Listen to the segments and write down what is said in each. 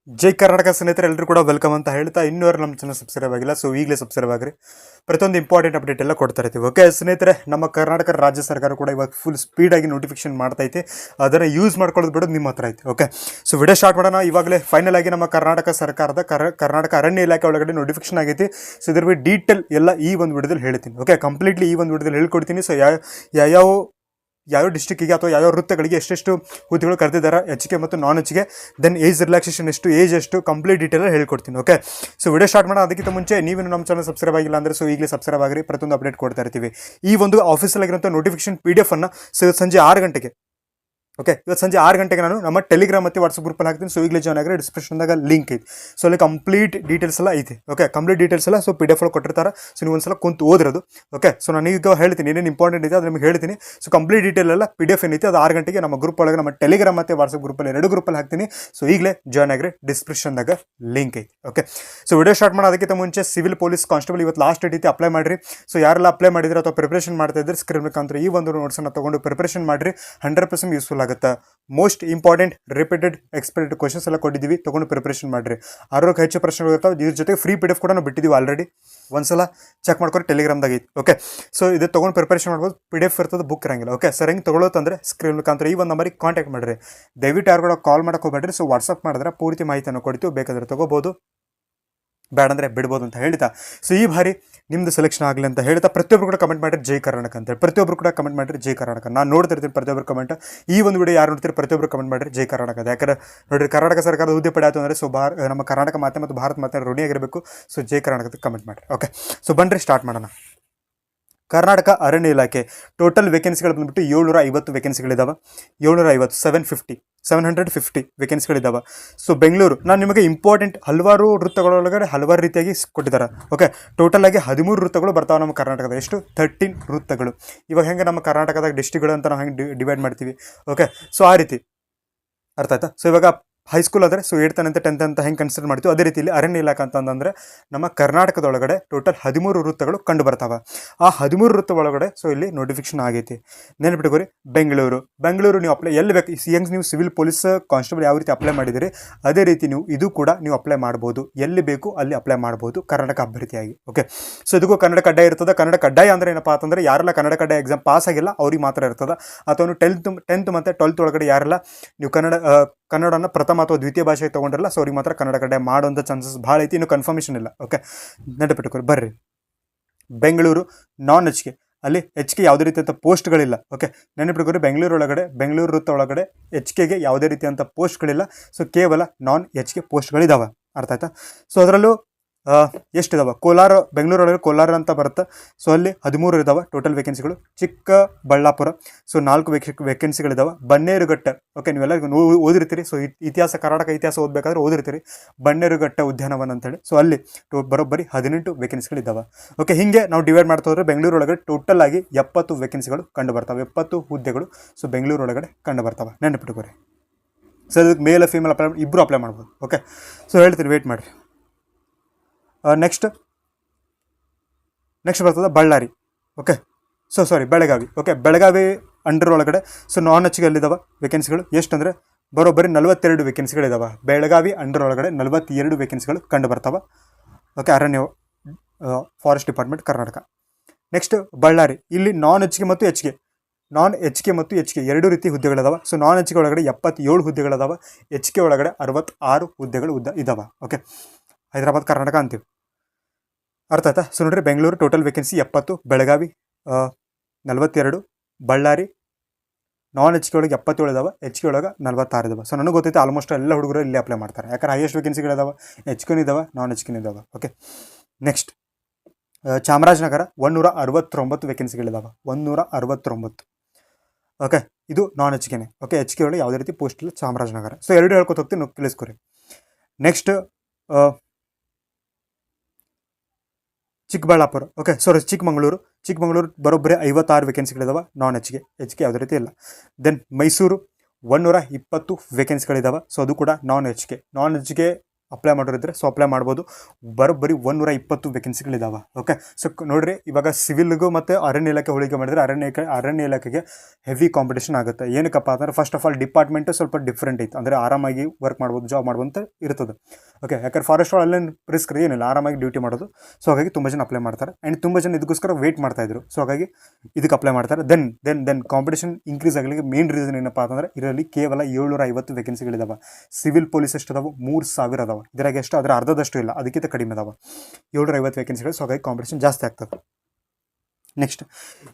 ಜೈ ಕರ್ನಾಟಕ ಸ್ನೇಹಿತರೆ ಎಲ್ಲರೂ ಕೂಡ ವೆಲ್ಕಮ್ ಅಂತ ಹೇಳ್ತಾ ಇನ್ನೂರು ನಮ್ಮ ಚಾನಲ್ ಸಬ್ಸ್ಕ್ರೈಬ್ ಆಗಿಲ್ಲ, ಸೊ ಈಗಲೇ ಸಬ್ಸ್ಕ್ರೈಬ್ ಆಗಿರಿ. ಪ್ರತಿಯೊಂದು ಇಂಪಾರ್ಟೆಂಟ್ ಅಪ್ಡೇಟ್ ಎಲ್ಲ ಕೊಡ್ತಾ ಇರ್ತೀವಿ. ಓಕೆ ಸ್ನೇಹಿತರೆ, ನಮ್ಮ ಕರ್ನಾಟಕ ರಾಜ್ಯ ಸರ್ಕಾರ ಕೂಡ ಇವಾಗ ಫುಲ್ ಸ್ಪೀಡಾಗಿ ನೋಟಿಫಿಕೇಶನ್ ಮಾಡ್ತೈತೆ. ಅದನ್ನು ಯೂಸ್ ಮಾಡ್ಕೊಳ್ಳೋದು ಬಿಡೋದು ನಿಮ್ಮ ಹತ್ರ ಐತೆ. ಓಕೆ, ಸೊ ವಿಡಿಯೋ ಸ್ಟಾರ್ಟ್ ಮಾಡೋಣ. ಇವಾಗಲೇ ಫೈನಲ್ ಆಗಿ ನಮ್ಮ ಕರ್ನಾಟಕ ಸರ್ಕಾರದ ಕರ್ನಾಟಕ ಅರಣ್ಯ ಇಲಾಖೆ ಒಳಗಡೆ ನೋಟಿಫಿಕೇಶನ್ ಆಗೈತಿ. ಸೊ ಇದ್ರ ಬಗ್ಗೆ ಡೀಟೇಲ್ ಎಲ್ಲ ಈ ಒಂದು ವಿಡಿಯೋದಲ್ಲಿ ಹೇಳ್ತೀನಿ. ಓಕೆ, ಕಂಪ್ಲೀಟ್ಲಿ ಈ ಒಂದು ವಿಡಿಯೋದಲ್ಲಿ ಹೇಳ್ಕೊಡ್ತೀನಿ. ಸೊ ಯಾವ ಡಿಸ್ಟ್ರಿಕ್ಕಿಗೆ ಅಥವಾ ಯಾವ ವೃತ್ತಗಳಿಗೆ ಎಷ್ಟೆಷ್ಟು ಹುದ್ದೆಗಳು ಕರೆದಿದ್ದಾರೆ, ಹೆಚ್ಚಿಗೆ ಮತ್ತು ನಾನ್ ಹೆಚ್ಚಿಗೆ, ದೆನ್ ಏಜ್ ರಿಲ್ಯಾಕ್ಸೇಷನ್ ಎಷ್ಟು, ಏಜ್ ಎಷ್ಟು, ಕಂಪ್ಲೀಟ್ ಡೀಟೇಲ್ ಹೇಳ್ಕೊಡ್ತೀನಿ. ಓಕೆ, ಸೊ ವಿಡಿಯೋ ಸ್ಟಾರ್ಟ್ ಮಾಡೋಣ. ಅದಕ್ಕಿಂತ ಮುಂಚೆ ನೀವೇನು ನಮ್ಮ ಚಾನಲ್ ಸಬ್ಸ್ಕ್ರೈಬ್ ಆಗಿಲ್ಲ ಅಂದರೆ ಸೊ ಈಗಲೇ ಸಬ್ಸ್ಕ್ರೈಬ್ ಆಗಿರಿ. ಪ್ರತಿಯೊಂದು ಅಪ್ಡೇಟ್ ಕೊಡ್ತಾ ಇರ್ತೀವಿ. ಈ ಒಂದು ಆಫೀಸಲ್ಲಿ ಆಗಿರೋಂಥ ನೋಟಿಫಿಕೇಶನ್ PDF ಅನ್ನು ಸಂಜೆ 6 ಗಂಟೆಗೆ, ಓಕೆ, ಇವತ್ತು ಸಂಜೆ 6 ಗಂಟೆಗೆ ನಾನು ನಮ್ಮ ಟೆಲಿಗ್ರಾಮ್ ಮತ್ತು ವಾಟ್ಸಪ್ ಗ್ರೂಪಲ್ಲಿ ಹಾಕ್ತೀನಿ. ಸೊ ಈಗಲೇ ಜಾಯ್ನ್ ಆಗಿರಿ. ಡಿಸ್ಕ್ರಿಪ್ಷನ್ದಾಗ ಲಿಂಕ್ ಐತಿ. ಸೊ ಅಲ್ಲಿ ಕಂಪ್ಲೀಟ್ ಡೀಟೇಲ್ಸ್ ಎಲ್ಲ ಐತಿ. ಓಕೆ, ಕಂಪ್ಲೀಟ್ ಡೀಟೇಲ್ಸ್ ಎಲ್ಲ ಸೊ PDF ಒಳಗೆ ಕೊಟ್ಟಿರ್ತಾರೆ. ಸೊ ನೀವು ಒಂದ್ಸಲ ಕುಂತು ಓದಿರೋದು. ಓಕೆ, ಸೊ ನಾನು ಈಗ ಹೇಳ್ತೀನಿ ಏನೇನು ಇಂಪಾರ್ಟೆಂಟ್ ಇದೆ ಅದು ನಿಮಗೆ ಹೇಳ್ತೀನಿ. ಸೊ ಕಂಪ್ಲೀಟ್ ಡೀಟೇಲ್ ಎಲ್ಲ PDF ಏನೈತಿ ಅದು 6 ಗಂಟೆಗೆ ನಮ್ಮ ಗ್ರೂಪ್ ಒಳಗೆ, ನಮ್ಮ ಟೆಲಿಗ್ರಾಮ್ ಮತ್ತು ವಾಟ್ಸಪ್ ಗ್ರೂಪಲ್ಲಿ 2 ಗ್ರೂಪಲ್ಲಿ ಹಾಕ್ತೀನಿ. ಸೊ ಈಗಲೇ ಜಾಯ್ನ್ ಆಗಿರಿ. ಡಿಸ್ಕ್ರಿಪ್ಷನ್ದಾಗ ಲಿಂಕ್ ಐತಿ. ಓಕೆ, ಸೊ ವಿಡಿಯೋ ಸ್ಟಾರ್ಟ್ ಮಾಡೋದಕ್ಕಿಂತ ಮುಂಚೆ ಸಿವಿಲ್ ಪೊಲೀಸ್ ಕಾನ್ಸ್ಟೇಬಲ್ ಇವತ್ತು ಲಾಸ್ಟ್ ಡೇಟ್ ಐತಿ. ಅಪ್ಲೈ ಮಾಡಿರಿ. ಸೊ ಯಾರೆಲ್ಲ ಅಪ್ಲೈ ಮಾಡಿದ್ರೆ ಅಥವಾ ಪ್ರಿಪ್ರೇಷನ್ ಮಾಡ್ತಾ ಇದ್ರೆ ಸ್ಕ್ರೀನ್ ಮುಖಾಂತರ ಈ ಒಂದು ನೋಟ್ಸನ್ನು ತೊಗೊಂಡು ಪ್ರಿಪ್ರೇಷನ್ ಮಾಡಿರಿ. 100% ಯೂಸ್ಫುಲ್ ಆಗುತ್ತೆ. Most important repeated expected questions ಎಲ್ಲ ಕೊಟ್ಟಿದ್ದೀವಿ, ತೊಗೊಂಡು ಪ್ರಿಪ್ರೇಷನ್ ಮಾಡಿರಿ. 6ಕ್ಕೆ ಹೆಚ್ಚು ಪ್ರಶ್ನೆಗಳು ಇರ್ತಾವೆ. ಇದ್ರ ಜೊತೆಗೆ ಫ್ರೀ PDF ಕೂಡ ನಾವು ಬಿಟ್ಟಿದ್ದೀವಿ ಆಲ್ರೆಡಿ. ಒಂದ್ಸಲ ಚೆಕ್ ಮಾಡ್ಕೊಂಡು ಟೆಲಿಗ್ರಾಮ್ದಾಗ ಐತಿ. ಓಕೆ, ಸೊ ಇದು ತೊಗೊಂಡು ಪ್ರಿಪ್ರೇಷನ್ ಮಾಡ್ಬೋದು. PDF ಇರ್ತದೆ, ಬುಕ್ ಇರಂಗಿಲ್ಲ. ಓಕೆ, ಸರ್ ಹೆಂಗೆ ತೊಗೊಳ್ಳೋತಂದ್ರೆ ಸ್ಕ್ರೀನ್ ಮುಖಾಂತರ ಈ ಒಂದು ನಂಬರಿಗೆ ಕಾಂಟ್ಯಾಕ್ಟ್ ಮಾಡಿರಿ. ದಯವಿಟ್ಟು ಯಾರು ಕೂಡ ಕಾಲ್ ಮಾಡೋಕೆ ಹೋಗ್ಬೇಡ್ರಿ. ಸೊ ವಾಟ್ಸಪ್ ಮಾಡಿದ್ರೆ ಪೂರ್ತಿ ಮಾಹಿತಿಯನ್ನು ಕೊಡ್ತೀವಿ. ಬೇಕಾದರೆ ತೊಗೋಬೋದು, ಬೇಡ ಅಂದರೆ ಬಿಡ್ಬೋದು ಅಂತ ಹೇಳ್ತಾ, ಸೊ ಈ ಬಾರಿ ನಿಮ್ಮದು ಸೆಲೆಕ್ಷನ್ ಆಗಲಿ ಅಂತ ಹೇಳ್ತಾ ಪ್ರತಿಯೊಬ್ಬರು ಕೂಡ ಕಮೆಂಟ್ ಮಾಡಿರಿ ಜೈ ಕರ್ನಾಟಕ ಅಂತೇಳಿ. ಪ್ರತಿಯೊಬ್ಬರು ಕೂಡ ಕಮೆಂಟ್ ಮಾಡಿರಿ ಜೈ ಕರ್ನಾಟಕ. ನಾನು ನೋಡ್ತಿರ್ತೀನಿ ಪ್ರತಿಯೊಬ್ಬರು ಕಮೆಂಟ್. ಈ ಒಂದು ವಿಡಿಯೋ ಯಾರು ನೋಡ್ತೀರಿ ಪ್ರತಿಯೊಬ್ಬರು ಕಮೆಂಟ್ ಮಾಡಿರಿ ಜೈ ಕರ್ನಾಟಕ. ಯಾಕಂದ್ರೆ ನೋಡಿರಿ, ಕರ್ನಾಟಕ ಸರ್ಕಾರದ ಹುದ್ದೆ ಪಡೆಯಿತು ಅಂದರೆ ಸೊ ನಮ್ಮ ಕರ್ನಾಟಕ ಮಾತೆ ಮತ್ತು ಭಾರತ ಮಾತೆ ಋಣಿಯಾಗಿರಬೇಕು. ಸೊ ಜೈ ಕರ್ನಾಟಕದ ಕಮೆಂಟ್ ಮಾಡಿರಿ. ಓಕೆ, ಸೊ ಬನ್ನಿರಿ ಸ್ಟಾರ್ಟ್ ಮಾಡೋಣ. ಕರ್ನಾಟಕ ಅರಣ್ಯ ಇಲಾಖೆ ಟೋಟಲ್ ವೇಕೆನ್ಸಿಗಳು ಬಂದುಬಿಟ್ಟು 750 ವೇಕೆನ್ಸಿಗಳಿದ್ದಾವೆ. 750 ವೇಕೆನ್ಸಿಗಳಿದ್ದಾವೆ. ಸೊ ಬೆಂಗಳೂರು, ನಾನು ನಿಮಗೆ ಇಂಪಾರ್ಟೆಂಟ್ ಹಲವಾರು ವೃತ್ತಗಳೊಳಗಡೆ ಹಲವಾರು ರೀತಿಯಾಗಿ ಕೊಟ್ಟಿದ್ದಾರೆ. ಓಕೆ, ಟೋಟಲ್ ಆಗಿ 13 ವೃತ್ತಗಳು ಬರ್ತಾವೆ ನಮ್ಮ ಕರ್ನಾಟಕದ. ಎಷ್ಟು? 13 ವೃತ್ತಗಳು. ಇವಾಗ ಹೆಂಗೆ ನಮ್ಮ ಕರ್ನಾಟಕದಾಗ ಡಿಸ್ಟ್ರಿಕ್ಗಳು ಅಂತ ನಾವು ಹೆಂಗೆ ಡಿವೈಡ್ ಮಾಡ್ತೀವಿ. ಓಕೆ, ಸೊ ಆ ರೀತಿ ಅರ್ಥ ಆಯ್ತಾ? ಸೊ ಇವಾಗ ಹೈಸ್ಕೂಲ್ ಆದರೆ ಸೊ 8th and 10th ಅಂತ ಹೆಂಗೆ ಕನ್ಸಿಡರ್ ಮಾಡ್ತೀವಿ, ಅದೇ ರೀತಿಯಲ್ಲಿ ಅರಣ್ಯ ಇಲಾಖೆ ಅಂತಂದರೆ ನಮ್ಮ ಕರ್ನಾಟಕದೊಳಗಡೆ ಟೋಟಲ್ 13 ವೃತ್ತಗಳು ಕಂಡು ಬರ್ತಾವೆ. ಆ 13 ವೃತ್ತ ಒಳಗಡೆ ಸೊ ಇಲ್ಲಿ ನೋಟಿಫಿಕೇಶನ್ ಆಗೈತಿ. ನೆನಪಿಟ್ಕೋರಿ, ಬೆಂಗಳೂರು ನೀವು ಅಪ್ಲೈ ಎಲ್ಲಿ ಬೇಕು. ಹೆಂಗೆ ನೀವು ಸಿವಿಲ್ ಪೊಲೀಸ್ ಕಾನ್ಸ್ಟೇಬಲ್ ಯಾವ ರೀತಿ ಅಪ್ಲೈ ಮಾಡಿದಿರಿ ಅದೇ ರೀತಿ ನೀವು ಇದು ಕೂಡ ನೀವು ಅಪ್ಲೈ ಮಾಡ್ಬೋದು. ಎಲ್ಲಿ ಬೇಕು ಅಲ್ಲಿ ಅಪ್ಲೈ ಮಾಡ್ಬೋದು ಕರ್ನಾಟಕ ಅಭ್ಯರ್ಥಿಯಾಗಿ. ಓಕೆ, ಸೊ ಇದಕ್ಕೂ ಕನ್ನಡ ಕಡ್ಡಾಯ ಇರ್ತದೆ. ಕನ್ನಡ ಕಡ್ಡಾಯ ಅಂದರೆ ಏನಪ್ಪ ಅಂತಂದರೆ ಯಾರೆಲ್ಲ ಕನ್ನಡ ಕಡ್ಡಾಯ ಎಕ್ಸಾಮ್ ಪಾಸ್ ಆಗಿಲ್ಲ ಅವ್ರಿಗೆ ಮಾತ್ರ ಇರ್ತದೆ. ಅಥವಾ ನೀವು 10th ಮತ್ತು 12th ಒಳಗಡೆ ಯಾರೆಲ್ಲ ನೀವು ಕನ್ನಡನ ಪ್ರಥಮ ಅಥವಾ ದ್ವಿತೀಯ ಭಾಷೆಗೆ ತೊಗೊಂಡಿರಲ್ಲ ಸೊ ಅವ್ರಿಗೆ ಮಾತ್ರ ಕನ್ನಡ ಕಡ್ಡಾಯ ಮಾಡೋಂಥ ಚಾನ್ಸಸ್ ಭಾಳ ಐತಿ. ಇನ್ನೂ ಕನ್ಫರ್ಮೇಷನ್ ಇಲ್ಲ. ಓಕೆ, ನೆನಪಿಟ್ಕೊರಿ. ಬರ್ರಿ, ಬೆಂಗಳೂರು ನಾನ್ ಹೆಚ್ಚಿಗೆ, ಅಲ್ಲಿ ಹೆಚ್ಚಿಗೆ ಯಾವುದೇ ರೀತಿಯಂಥ ಪೋಸ್ಟ್ಗಳಿಲ್ಲ. ಓಕೆ, ನೆನಪಿಟ್ಕೊರಿ, ಬೆಂಗಳೂರು ವೃತ್ತ ಒಳಗಡೆ ಹೆಚ್ಚಿಗೆಗೆ ಯಾವುದೇ ರೀತಿಯಂಥ ಪೋಸ್ಟ್ಗಳಿಲ್ಲ. ಸೊ ಕೇವಲ ನಾನ್ ಹೆಚ್ಚಿಗೆ ಪೋಸ್ಟ್ಗಳಿದ್ದಾವೆ. ಅರ್ಥ ಆಯ್ತಾ? ಸೊ ಅದರಲ್ಲೂ ಎಷ್ಟಿದಾವೆ, ಬೆಂಗಳೂರೊಳಗೆ ಕೋಲಾರ ಅಂತ ಬರುತ್ತೆ. ಸೊ ಅಲ್ಲಿ 13 ಇದ್ದಾವೆ ಟೋಟಲ್ ವೇಕೆನ್ಸಿಗಳು. ಚಿಕ್ಕಬಳ್ಳಾಪುರ ಸೊ 4 ವೇಕೆನ್ಸಿಗಳಿದ್ದಾವೆ. ಬನ್ನೇರುಘಟ್ಟ, ಓಕೆ, ನೀವೆಲ್ಲ ಓದಿರ್ತೀರಿ. ಸೊ ಕರ್ನಾಟಕ ಇತಿಹಾಸ ಓದಬೇಕಾದ್ರೆ ಓದಿರ್ತೀರಿ. ಬನ್ನೇರುಘಟ್ಟ ಉದ್ಯಾನವನ ಅಂತೇಳಿ. ಸೊ ಅಲ್ಲಿ ಬರೋಬ್ಬರಿ 18 ವೇಕೆನ್ಸಿಗಳಿದ್ದಾವೆ. ಓಕೆ, ಹೀಗೆ ನಾವು ಡಿವೈಡ್ ಮಾಡ್ತಾ ಹೋದರೆ ಬೆಂಗಳೂರೊಳಗಡೆ ಟೋಟಲ್ ಆಗಿ 70 ವೇಕೆನ್ಸಿಗಳು ಕಂಡು ಬರ್ತವೆ. 70 ಹುದ್ದೆಗಳು ಸೊ ಬೆಂಗಳೂರೊಳಗಡೆ ಕಂಡು ಬರ್ತವೆ. ನೆನಪಿಟ್ಕೋರಿ. ಸೊ ಇದಕ್ಕೆ ಮೇಲ್ ಫೀಮೇಲ್ ಇಬ್ಬರು ಅಪ್ಲೈ ಮಾಡ್ಬೋದು. ಓಕೆ, ಸೊ ಹೇಳ್ತೀರಿ, ವೇಟ್ ಮಾಡಿರಿ. ನೆಕ್ಸ್ಟ್ ಬರ್ತದೆ Ballari. Okay, so Belagavi. Okay, Belagavi under ಒಳಗಡೆ ಸೊ ನಾನ್ ಹೆಚ್ಚಿಗೆ ಅಲ್ಲಿದ್ದಾವೆ ವೇಕೆನ್ಸಿಗಳು. ಎಷ್ಟಂದರೆ ಬರೋಬ್ಬರಿ 42 ವೇಕೆನ್ಸಿಗಳಿದ್ದಾವೆ. ಬೆಳಗಾವಿ ಅಂಡರ್ ಒಳಗಡೆ 42 ವೇಕೆನ್ಸಿಗಳು ಕಂಡು ಬರ್ತಾವೆ. ಓಕೆ, ಅರಣ್ಯ forest department Karnataka. Next Ballari, ಇಲ್ಲಿ ನಾನ್ ಹೆಚ್ಚಿಗೆ ಮತ್ತು ಹೆಚ್ಚಿಗೆ 2 ರೀತಿ ಹುದ್ದೆಗಳಿದಾವೆ. ಸೊ ನಾನ್ ಹೆಚ್ಚಿಗೆ ಒಳಗಡೆ 77 ಹುದ್ದೆಗಳಿದಾವೆ. ಹೆಚ್ಚಿಗೆ ಒಳಗಡೆ 66 ಹುದ್ದೆಗಳು ಇದ್ದಾವೆ. ಓಕೆ, ಹೈದರಾಬಾದ್ ಕರ್ನಾಟಕ ಅಂತೀವಿ. ಅರ್ಥ ಆಯ್ತಾ? ಸೊ ನೋಡಿರಿ, ಬೆಂಗಳೂರು ಟೋಟಲ್ ವೇಕೆನ್ಸಿ 70, ಬೆಳಗಾವಿ 42, ಬಳ್ಳಾರಿ ನಾನ್ ಹೆಚ್ಚಿಗೆ ಒಳಗೆ 77 ಇದಾವೆ, ಹೆಚ್ಚಿಗೆ ಒಳಗೆ 46 ಇದಾವೆ. ಸೊ ನನಗೆ ಗೊತ್ತೈತೆ ಆಲ್ಮೋಸ್ಟ್ ಎಲ್ಲ ಹುಡುಗರು ಇಲ್ಲಿ ಅಪ್ಲೈ ಮಾಡ್ತಾರೆ. ಯಾಕಂದ್ರೆ ಹೈಯೆಸ್ಟ್ ವೇಕೆನ್ಸಿಗಳಿದಾವೆ, ಹೆಚ್ಚಿಗೆ ಇದಾವೆ, ನಾನ್ ಹೆಚ್ಚಿಗೆ ಇದಾವೆ. Okay, next Chamarajanagar 169 ವೇಕೆನ್ಸಿಗಳಿದಾವೆ. 169. ಓಕೆ, ಇದು ನಾನ್ ಹೆಚ್ಚಿಗೆನೆ. ಓಕೆ, ಹೆಚ್ಚಿಗೆ ಒಳಗೆ ಯಾವುದೇ ರೀತಿ ಪೋಸ್ಟ್ ಇಲ್ಲ ಚಾಮರಾಜನಗರ. ಸೊ 2 ಹೇಳ್ಕೊತ ಹೋಗ್ತೀನಿ, ತಿಳಿಸ್ಕೊರಿ. ನೆಕ್ಸ್ಟ್ ಚಿಕ್ಕಬಳ್ಳಾಪುರ. ಓಕೆ, ಚಿಕ್ಕಮಗಳೂರು ಬರೋಬ್ಬರಿ 56 ವೇಕೆನ್ಸಿಗಳಿದಾವೆ. ನಾನ್ ಹೆಚ್ಚಿಗೆ ಯಾವುದೇ ರೀತಿ ಇಲ್ಲ. ದೆನ್ ಮೈಸೂರು 120 ವೇಕೆನ್ಸಿಗಳಿದಾವೆ. ಸೊ ಅದು ಕೂಡ ನಾನ್ ಹೆಚ್ಚಿಗೆ ಅಪ್ಲೈ ಮಾಡೋರಿದ್ರೆ ಸೊ ಅಪ್ಲೈ ಮಾಡ್ಬೋದು. ಬರೋಬ್ಬರಿ 120 ವೇಕೆನ್ಸಿಗಳಿದ್ದಾವೆ. ಓಕೆ, ಸೊ ನೋಡಿರಿ, ಇವಾಗ ಸಿವಿಲ್ಗೂ ಮತ್ತು ಅರಣ್ಯ ಇಲಾಖೆ ಹೋಲಿಕೆ ಮಾಡಿದರೆ ಅರಣ್ಯ ಇಲಾಖೆಗೆ ಹೆವಿ ಕಾಂಪಿಟೇಷನ್ ಆಗುತ್ತೆ. ಏನಕ್ಕಪ್ಪ ಅಂದರೆ ಫಸ್ಟ್ ಆಫ್ ಆಲ್ ಡಿಪಾರ್ಟ್ಮೆಂಟು ಸ್ವಲ್ಪ ಡಿಫ್ರೆಂಟ್ ಐತೆ, ಅಂದರೆ ಆರಾಮಾಗಿ ವರ್ಕ್ ಮಾಡ್ಬೋದು, ಜಾಬ್ ಮಾಡ್ಬೋದು ಅಂತ ಇರ್ತದೆ. ಓಕೆ, ಯಾಕಂದ್ರೆ ಫಾರೆಸ್ಟ್ ಅಲ್ಲೇನು ರಿಸ್ಕ್ ಏನಿಲ್ಲ, ಆರಾಮಾಗಿ ಡ್ಯೂಟಿ ಮಾಡೋದು. ಸೊ ಹಾಗಾಗಿ ತುಂಬ ಜನ ಅಪ್ಲೈ ಮಾಡ್ತಾರೆ ಆ್ಯಂಡ್ ತುಂಬ ಜನ ಇದಕ್ಕೋಸ್ಕರ ವೇಟ್ ಮಾಡ್ತಾಯಿದ್ರು. ಸೊ ಹಾಗಾಗಿ ಇದಕ್ಕೆ ಅಪ್ಲೈ ಮಾಡ್ತಾರೆ. ದೆನ್ ಕಾಂಪಿಟೇಷನ್ ಇನ್ಕ್ರೀಸ್ ಆಗಲಿಕ್ಕೆ ಮೇನ್ ರೀಸನ್ ಏನಪ್ಪ ಅಂತಂದರೆ ಇದರಲ್ಲಿ ಕೇವಲ 750 ವೇಕೆನ್ಸಿಗಳಿದಾವೆ. ಸಿವಿಲ್ ಪೊಲೀಸ್ ಎಷ್ಟು ಅದಾವೆ? 3000 ಅದಾವೆ. ಇದರಾಗ ಎಷ್ಟು? ಅದರ ಅರ್ಧದಷ್ಟು ಇಲ್ಲ, ಅದಕ್ಕಿಂತ ಕಡಿಮೆ ಅದಾವೆ 750 ವೇಕೆನ್ಸಿಗಳು. ಸೊ ಹಾಗಾಗಿ ಕಾಂಪಿಟೇಷನ್ ಜಾಸ್ತಿ ಆಗ್ತದೆ. ನೆಕ್ಸ್ಟ್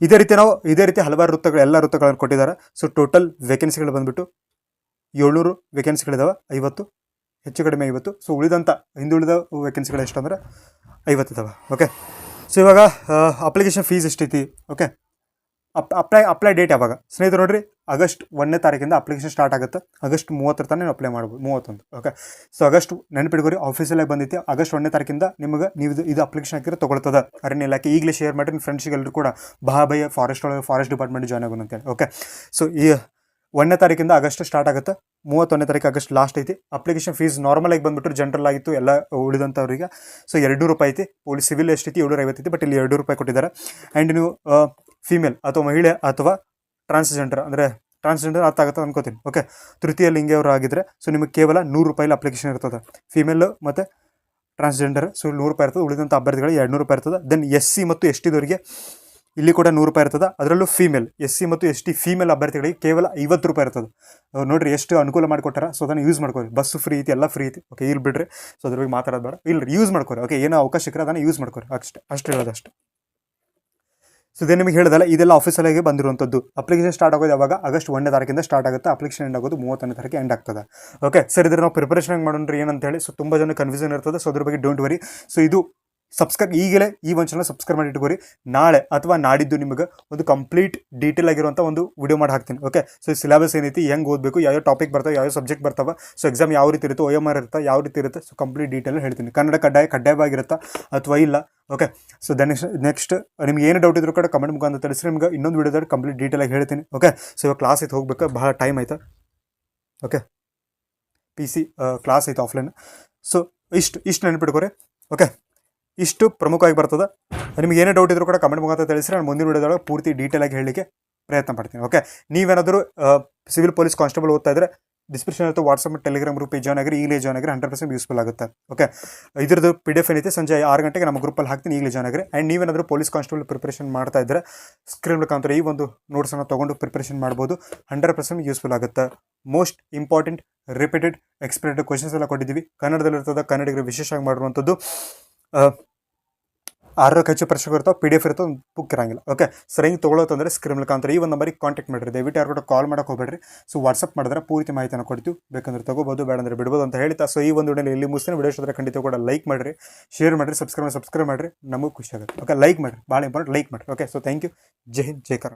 ಇದೇ ರೀತಿ ಹಲವಾರು ವೃತ್ತಗಳು, ಎಲ್ಲ ವೃತ್ತಗಳನ್ನು ಕೊಟ್ಟಿದ್ದಾರೆ. ಸೊ ಟೋಟಲ್ ವೇಕೆನ್ಸಿಗಳು ಬಂದುಬಿಟ್ಟು 700 ವೇಕೆನ್ಸಿಗಳಿದಾವೆ, 50 ಹೆಚ್ಚು ಕಡಿಮೆ 50. ಸೊ ಹಿಂದುಳಿದ ವೇಕೆನ್ಸಿಗಳು ಎಷ್ಟು ಅಂದರೆ 50 ಇದಾವೆ. ಓಕೆ, ಸೊ ಇವಾಗ ಅಪ್ಲಿಕೇಶನ್ ಫೀಸ್ ಎಷ್ಟೈತಿ? ಓಕೆ, ಅಪ್ಲೈ ಡೇಟ್ ಯಾವಾಗ ಸ್ನೇಹಿತರು? ನೋಡಿರಿ, ಆಗಸ್ಟ್ 1ನೇ ತಾರೀಕಿಂದ ಅಪ್ಲಿಕೇಶನ್ ಸ್ಟಾರ್ಟ್ ಆಗುತ್ತೆ. ಆಗಸ್ಟ್ 30 ತನಕ ನೀವು ಅಪ್ಲೈ ಮಾಡ್ಬೋದು, 31. ಓಕೆ, ಸೊ ಆಗಸ್ಟ್ ನೆನಪಿಟ್ಕೋರಿ, ಆಫೀಸಲ್ಲೇ ಬಂದೈತಿ. ಆಗಸ್ಟ್ 1ನೇ ತಾರೀಕಿಂದ ನಿಮಗೆ ಇದು ಅಪ್ಲಿಕೇಶನ್ ಹಾಕಿದ್ರೆ ತೊಗೊಳ್ತದೆ ಅರಣ್ಯ ಇಲಾಖೆ. ಈಗಲೇ ಶೇರ್ ಮಾಡಿ ನಿಮ್ಮ ಫ್ರೆಂಡ್ಸ್ಗೆಲ್ಲರೂ ಕೂಡ ಬಹಾಬಯ್ಯ ಫಾರೆಸ್ಟ್ ಡಿಪಾರ್ಟ್ಮೆಂಟ್ ಜಾಯ್ನ್ ಆಗೋಣ ಅಂತೇಳಿ. ಓಕೆ, ಸೊ ಈ 1ನೇ ತಾರೀಕಿಂದ ಆಗಸ್ಟ್ ಸ್ಟಾರ್ಟ್ ಆಗುತ್ತೆ, 31ನೇ ತಾರೀಕು ಆಗಸ್ಟ್ ಲಾಸ್ಟ್ ಐತಿ. ಅಪ್ಲಿಕೇಶನ್ ಫೀಸ್ ನಾರ್ಮಲ್ ಆಗಿ ಬಂದುಬಿಟ್ಟು ಜನರಲ್ ಆಗಿತ್ತು ಎಲ್ಲ ಉಳಿದಂಥವ್ರಿಗೆ. ಸೊ 200 ರೂಪಾಯಿ ಐತಿ. ಪೊಲೀಸ್ ಸಿವಿಲ್ ಎಷ್ಟೈತಿ? 750 ಐತಿ. ಬಟ್ ಇಲ್ಲಿ 200 ರೂಪಾಯಿ ಕೊಟ್ಟಿದ್ದಾರೆ. ಆ್ಯಂಡ್ ನೀವು ಫೀಮೇಲ್ ಅಥವಾ ಮಹಿಳೆ ಅಥವಾ ಟ್ರಾನ್ಸ್ಜೆಂಡರ್ ಅರ್ಥ ಆಗುತ್ತೆ ಅನ್ಕೋತೀನಿ. ಓಕೆ, ತೃತೀಯ ಲಿಂಗಿಯವರು ಆಗಿದ್ದರೆ ಸೊ ನಿಮಗೆ ಕೇವಲ 100 ರೂಪಾಯಿಲಿ ಅಪ್ಲಿಕೇಶನ್ ಇರ್ತದೆ. ಫೀಮೇಲ್ ಮತ್ತು ಟ್ರಾನ್ಸ್ಜೆಂಡರ್ ಸೊ 100 ರೂಪಾಯಿ ಇರ್ತದೆ. ಉಳಿದಂಥ ಅಭ್ಯರ್ಥಿಗಳಿಗೆ 200 ರೂಪಾಯಿ ಇರ್ತದೆ. ದೆನ್ SC ಮತ್ತು ST ದವರಿಗೆ ಇಲ್ಲಿ ಕೂಡ 100 ರೂಪಾಯಿ ಇರ್ತದೆ. ಅದರಲ್ಲೂ ಫೀಮೇಲ್ SC ಮತ್ತು ST ಫೀಮೇಲ್ ಅಭ್ಯರ್ಥಿಗಳಿಗೆ ಕೇವಲ 50 ರೂಪಾಯಿ ಇರ್ತದೆ. ನೋಡಿರಿ ಎಷ್ಟು ಅನುಕೂಲ ಮಾಡಿಕೊಟ್ಟಾರ. ಸೊ ಅದನ್ನು ಯೂಸ್ ಮಾಡ್ಕೊರಿ. ಬಸ್ಸು ಫ್ರೀ ಐತಿ, ಎಲ್ಲ ಫ್ರೀ ಐತಿ. ಓಕೆ, ಇಲ್ಲಿ ಬಿಡ್ರಿ. ಸೊ ಅದ್ರ ಬಗ್ಗೆ ಮಾತಾಡೋದು ಬೇಡ, ಇಲ್ಲಿ ಯೂಸ್ ಮಾಡ್ಕೊರಿ. ಓಕೆ, ಏನೋ ಅವಕಾಶ ಸಿಕ್ಕರೆ ಅದನ್ನು ಯೂಸ್ ಮಾಡ್ಕೊರಿ, ಅಷ್ಟು ಹೇಳೋದಷ್ಟು. ಸೊ ಇದೇ ನಿಮಗೆ ಹೇಳಿದಲ್ಲ, ಇದೆಲ್ಲ ಆಫೀಸಲ್ಲಿಗೆ ಬಂದಿರುವಂಥದ್ದು. ಅಪ್ಲಿಕೇಶನ್ ಸ್ಟಾರ್ಟ್ ಆಗೋದು ಯಾವಾಗ? ಆಗಸ್ಟ್ 1ನೇ ತಾರೀಕಿಂದ ಸ್ಟಾರ್ಟ್ ಆಗುತ್ತೆ. ಅಪ್ಲಿಕೇಶನ್ ಎಂಡ್ ಆಗೋದು 30ನೇ ತಾರೀಕು ಎಂಡ್ ಆಗ್ತದೆ. ಓಕೆ, ಸರ್ ಇದ್ರೆ ನಾವು ಪ್ರಿಪರೇಷನ್ ಮಾಡೋಣ್ರಿ ಏನಂತ ಹೇಳಿ. ಸೊ ತುಂಬ ಜನ ಕನ್ಫ್ಯೂಷನ್ ಇರ್ತದೆ. ಸೊ ಅದ್ರ ಬಗ್ಗೆ ಡೋಂಟ್ ವರಿ. ಸೊ ಇದು ಈಗಲೇ ಈ ಒಂದು ಚಾನಲ್ ಸಬ್ಸ್ಕ್ರೈಬ್ ಮಾಡಿ ಇಟ್ಕೋರಿ. ನಾಳೆ ಅಥವಾ ನಾಡಿದ್ದು ನಿಮಗೆ ಒಂದು ಕಂಪ್ಲೀಟ್ ಡೀಟೇಲ್ ಆಗಿರುವಂಥ ಒಂದು ವಿಡಿಯೋ ಮಾಡಿ ಹಾಕ್ತೀನಿ. ಓಕೆ, ಸೊ ಸಿಲೆಬಸ್ ಏನೈತಿ, ಹೆಂಗೆ ಓದಬೇಕು, ಯಾವ ಟಾಪಿಕ್ ಬರ್ತಾವೆ, ಯಾವ ಸಬ್ಜೆಕ್ಟ್ ಬರ್ತಾವೆ, ಸೊ ಎಕ್ಸಾಮ್ ಯಾವ ರೀತಿ ಇರುತ್ತೆ, OMR ಇರುತ್ತೆ, ಯಾವ ರೀತಿ ಇರುತ್ತೆ, ಸೊ ಕಂಪ್ಲೀಟ್ ಡೀಟೇಲ್ ಹೇಳ್ತೀನಿ. ಕನ್ನಡ ಕಡ್ಡಾಯವಾಗಿರುತ್ತಾ ಅಥವಾ ಇಲ್ಲ. ಓಕೆ, ಸೊ ನೆಕ್ಸ್ಟ್ ನಿಮ್ಗೆ ಏನು ಡೌಟ್ ಇದ್ರೂ ಕೂಡ ಕಮೆಂಟ್ ಮುಖಾಂತರ ತಿಳಿಸಿ. ನಿಮ್ಗೆ ಇನ್ನೊಂದು ವಿಡಿಯೋದಲ್ಲಿ ಕಂಪ್ಲೀಟ್ ಡೀಟೇಲಾಗಿ ಹೇಳ್ತೀನಿ. ಓಕೆ, ಸೊ ಇವಾಗ ಕ್ಲಾಸ್ ಐತೆ, ಹೋಗ್ಬೇಕು, ಭಾಳ ಟೈಮ್ ಆಯ್ತಾ. ಓಕೆ, PC ಕ್ಲಾಸ್ ಐತೆ ಆಫ್ಲೈನ್. ಸೊ ಇಷ್ಟು ನೆನಪಿಟ್ಕೋರಿ. ಓಕೆ, ಇಷ್ಟು ಪ್ರಮುಖವಾಗಿ ಬರ್ತದೆ. ನಿಮ್ಗೆ ಏನೇ ಡೌಟ್ ಇದ್ರೂ ಕೂಡ ಕಮೆಂಟ್ ಮುಖಾಂತರ ತಿಳಿಸಿದ್ರೆ ನಾನು ಮುಂದಿನ ವಿಡಿಯೋದೊಳಗೆ ಪೂರ್ತಿ ಡೀಟೇಲಾಗಿ ಹೇಳಲಿಕ್ಕೆ ಪ್ರಯತ್ನ ಪಡ್ತೀನಿ. ಓಕೆ, ನೀವೇನಾದರೂ ಸಿವಿಲ್ ಪೊಲೀಸ್ ಕಾನ್ಸ್ಟೇಬಲ್ ಓದ್ತಾ ಇದ್ದರೆ ಡಿಸ್ಕ್ರಿಪ್ಷನ್ ಇರುತ್ತೆ, ವಾಟ್ಸಪ್ ಟೆಲಿಗ್ರಾಮ್ ಗ್ರೂಪ್ ಜಾಯ್ನ್ ಆಗಿರಿ. ಈಗಲೇ ಜಾಯ್ನ್ ಆಗಿರಿ, 100% ಯೂಸ್ಫುಲ್ ಆಗುತ್ತೆ. ಓಕೆ, ಇದ್ರದ್ದು PDF ಏನೈತೆ ಸಂಜೆ 6 ಗಂಟೆಗೆ ನಮ್ಮ ಗ್ರೂಪಲ್ಲಿ ಹಾಕ್ತೀನಿ, ಈಗಲೇ ಜಾಯ್ನ್ ಆಗಿರಿ. ಆ್ಯಂಡ್ ನೀವೇನಾದರೂ ಪೊಲೀಸ್ ಕಾನ್ಸ್ಟೇಬಲ್ ಪ್ರಿಪರೇಷನ್ ಮಾಡ್ತಾ ಇದ್ದರೆ ಸ್ಕ್ರೀನ್ ಮುಖಾಂತರ ಈ ಒಂದು ನೋಟ್ಸನ್ನು ತೊಗೊಂಡು ಪ್ರಿಪರೇಷನ್ ಮಾಡ್ಬೋದು. 100% ಯೂಸ್ಫುಲ್ ಆಗುತ್ತೆ. Most important repeated expected questions ಎಲ್ಲ ಕೊಟ್ಟಿದ್ದೀವಿ. ಕನ್ನಡದಲ್ಲಿರ್ತದೆ, ಕನ್ನಡಿಗರಿಗೆ ವಿಶೇಷವಾಗಿ ಮಾಡಿರುವಂಥದ್ದು. 6ಕ್ಕೆ ಹೆಚ್ಚು ಪ್ರಶ್ನೆಗಳು ಇರ್ತಾವೆ, PDF ಇರ್ತವೆ, ಒಂದು ಬುಕ್ ಇರೋಂಗಿಲ್ಲ. ಓಕೆ, ಸರ್ ಹಿಂಗೆ ತೊಗೊಳ್ಳೋತಂದರೆ ಸ್ಕ್ರೀನ್ ಮುಖಾಂತರ ಈ ಒಂದು ನಂಬರಿಗೆ ಕಾಂಟ್ಯಾಕ್ಟ್ ಮಾಡಿರಿ. ದಯವಿಟ್ಟು ಯಾರು ಕೂಡ ಕಾಲ್ ಮಾಡೋಕೆ ಹೋಗಬೇಡ್ರಿ. ಸೊ ವಾಟ್ಸಪ್ ಮಾಡಿದ್ರೆ ಪೂರ್ತಿ ಮಾಹಿತಿಯನ್ನು ಕೊಡ್ತೀವಿ. ಬೇಕಂದ್ರೆ ತೊಗೋಬೋದು, ಬೇಡಂದ್ರೆ ಬಿಡ್ಬೋದು ಅಂತ ಹೇಳ್ತಾ ಸೊ ಈ ಒಂದು ವಿಡಿಯೋಲಿ ಇಲ್ಲಿ ಮುಗಿಸ್ತೀನಿ. ವಿಡಿಯೋ ಇಷ್ಟ ಖಂಡಿತ ಕೂಡ ಲೈಕ್ ಮಾಡಿರಿ, ಶೇರ್ ಮಾಡಿರಿ, ಸಬ್ಸ್ಕ್ರೈಬ್ ಮಾಡಿರಿ. ನಮಗೂ ಖುಷಿ ಆಗುತ್ತೆ. ಓಕೆ, ಲೈಕ್ ಮಾಡಿರಿ, ಭಾಳ ಇಂಪಾರ್ಟೆಂಟ್, ಲೈಕ್ ಮಾಡಿರಿ. Okay, so thank you. ಜೈ ಹಿಂದ್, ಜೈ ಕರ್ನಾಟಕ.